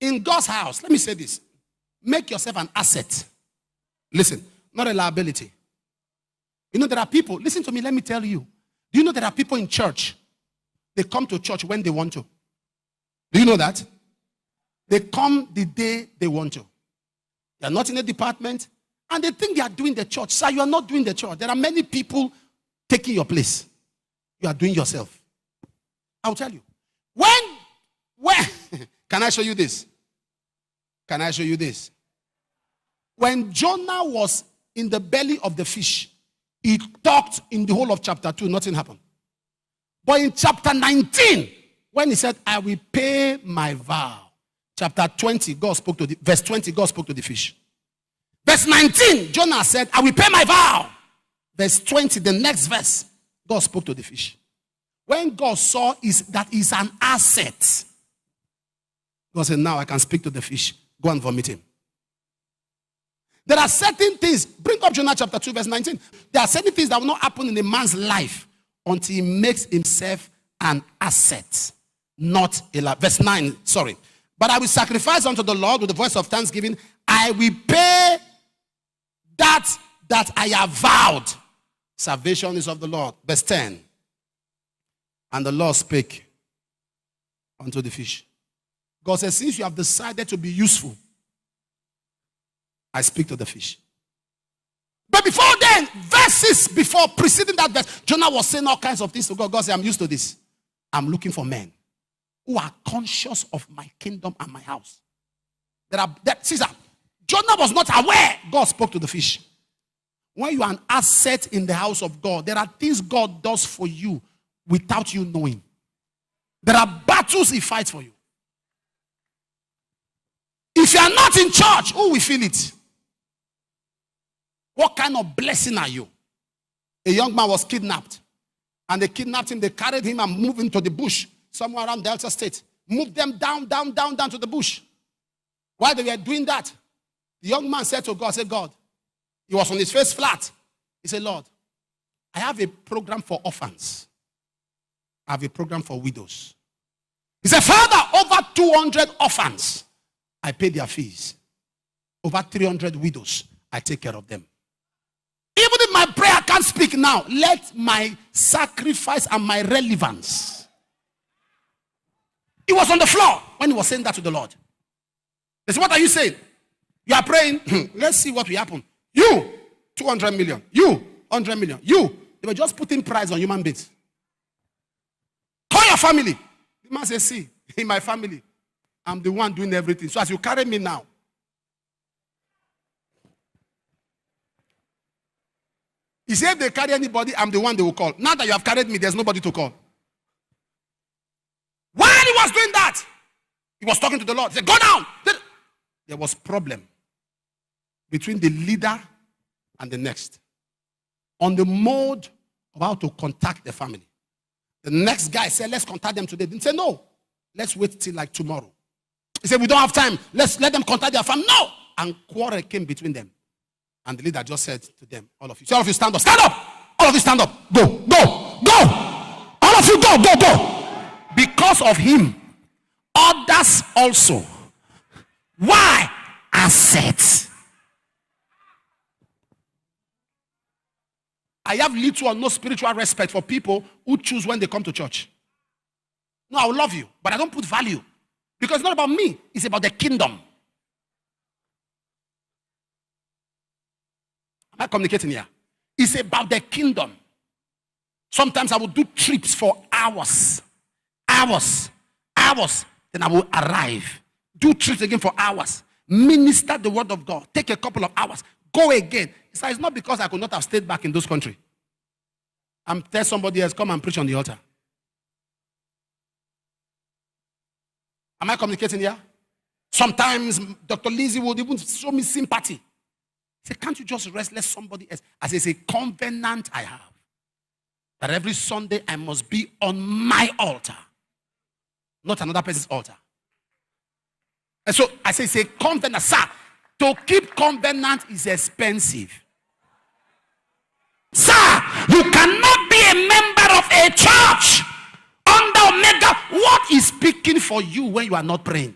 In God's house, let me say this. Make yourself an asset. Listen, not a liability. You know, there are people, listen to me, let me tell you. Do you know there are people in church? They come to church when they want to. Do you know that? They come the day they want to. They are not in a department, and they think they are doing the church. Sir, you are not doing the church. There are many people taking your place. You are doing yourself. I'll tell you. When, can I show you this? Can I show you this? When Jonah was in the belly of the fish, he talked in the whole of chapter 2, nothing happened. But in chapter 19, when he said, I will pay my vow. Chapter 20, verse 20, God spoke to the fish. Verse 19, Jonah said, I will pay my vow. Verse 20, the next verse, God spoke to the fish. When God saw that he's an asset, God said, now I can speak to the fish. Go and vomit him. There are certain things. Bring up Jonah chapter 2, verse 19. There are certain things that will not happen in a man's life until he makes himself an asset, not a life. Verse 9, sorry. But I will sacrifice unto the Lord with the voice of thanksgiving. I will pay that I have vowed. Salvation is of the Lord. Verse 10. And the Lord spake unto the fish. God says, since you have decided to be useful, I speak to the fish. But before then, verses before preceding that verse, Jonah was saying all kinds of things to God. God said, I'm used to this. I'm looking for men who are conscious of my kingdom and my house. Caesar, Jonah was not aware. God spoke to the fish. When you are an asset in the house of God, there are things God does for you without you knowing. There are battles he fights for you. If you are not in church, who will feel it? What kind of blessing are you? A young man was kidnapped. And they kidnapped him. They carried him and moved him to the bush. Somewhere around Delta State. Moved them down to the bush. While they were doing that, the young man said to God, God, he was on his face flat. He said, Lord, I have a program for orphans. I have a program for widows. He said, Father, over 200 orphans, I pay their fees. Over 300 widows, I take care of them. Even if my prayer can't speak now, let my sacrifice and my relevance. He was on the floor when he was saying that to the Lord. They said, what are you saying? You are praying. Let's see what will happen. You, 200 million. You, 100 million. You. They were just putting price on human beings. Call your family. The man says, see, in my family, I'm the one doing everything. So as you carry me now, he said, if they carry anybody, I'm the one they will call. Now that you have carried me, there's nobody to call. While he was doing that, he was talking to the Lord. He said, go down. There was problem between the leader and the next on the mode of how to contact the family. The next guy said, let's contact them today. Didn't say, no, let's wait till like tomorrow. He said, we don't have time. Let's let them contact their family. No. And quarrel came between them. And the leader just said to them, all of you. So all of you stand up. Stand up. All of you stand up. Go. Go. Go. All of you go. Go. Go. Because of him, others also. Why? Assets. I have little or no spiritual respect for people who choose when they come to church. No, I will love you, but I don't put value. Because it's not about me. It's about the kingdom. Am I communicating here? It's about the kingdom. Sometimes I will do trips for hours. Then I will arrive. Do trips again for hours. Minister the word of God. Take a couple of hours. Go again. It's not because I could not have stayed back in those countries. I'm tell somebody else, come and preach on the altar. Am I communicating here? Sometimes Dr. Lizzie would even show me sympathy. Say, can't you just rest? Let somebody else. As it's a covenant I have. That every Sunday I must be on my altar. Not another person's altar. And so I say it's a covenant. Sir, to keep covenant is expensive. Sir, you cannot be a member of a church under Omega. What is speaking for you when you are not praying?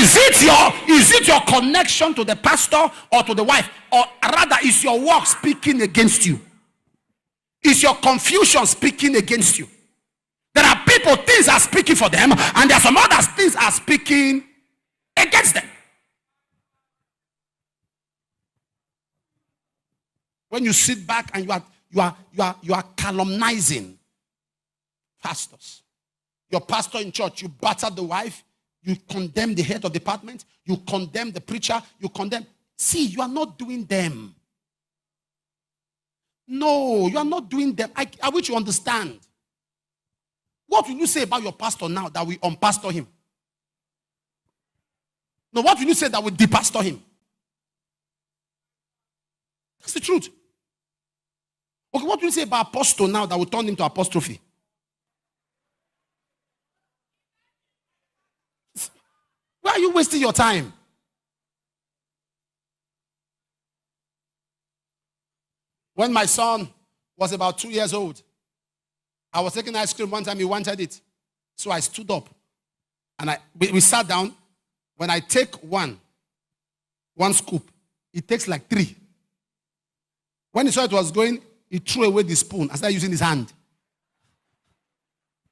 Is it your connection to the pastor or to the wife? Or rather, is your work speaking against you? Is your confusion speaking against you? There are people, things are speaking for them, and there are some others, things are speaking against them. When you sit back and you are calumnizing pastors. Your pastor in church, you batter the wife, you condemn the head of department, you condemn the preacher, you condemn. See, you are not doing them. No, you are not doing them. I wish you understand. What will you say about your pastor now that we unpastor him? No, what will you say that we depastor him? That's the truth. Okay, what will you say about apostle now that we turn him to apostrophe? Why are you wasting your time? When my son was about 2 years old, I was taking ice cream one time, he wanted it. So I stood up and we sat down. When I take one scoop, it takes like 3. When he saw it was going, he threw away the spoon and started using his hand.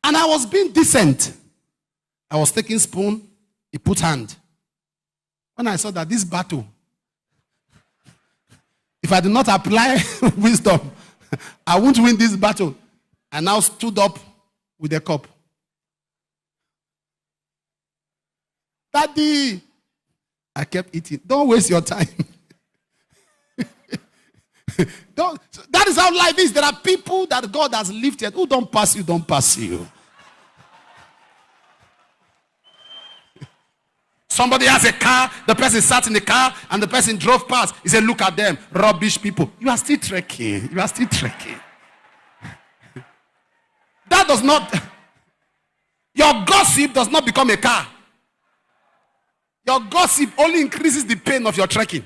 And I was being decent. I was taking spoon, he put hand. When I saw that this battle, if I do not apply wisdom, I won't win this battle. I now stood up with a cup. Daddy, I kept eating. Don't waste your time. That is how life is. There are people that God has lifted who don't pass you. Somebody has a car, the person sat in the car, and the person drove past. He said, look at them, rubbish people. You are still trekking. That does not, your gossip does not become a car. Your gossip only increases the pain of your trekking.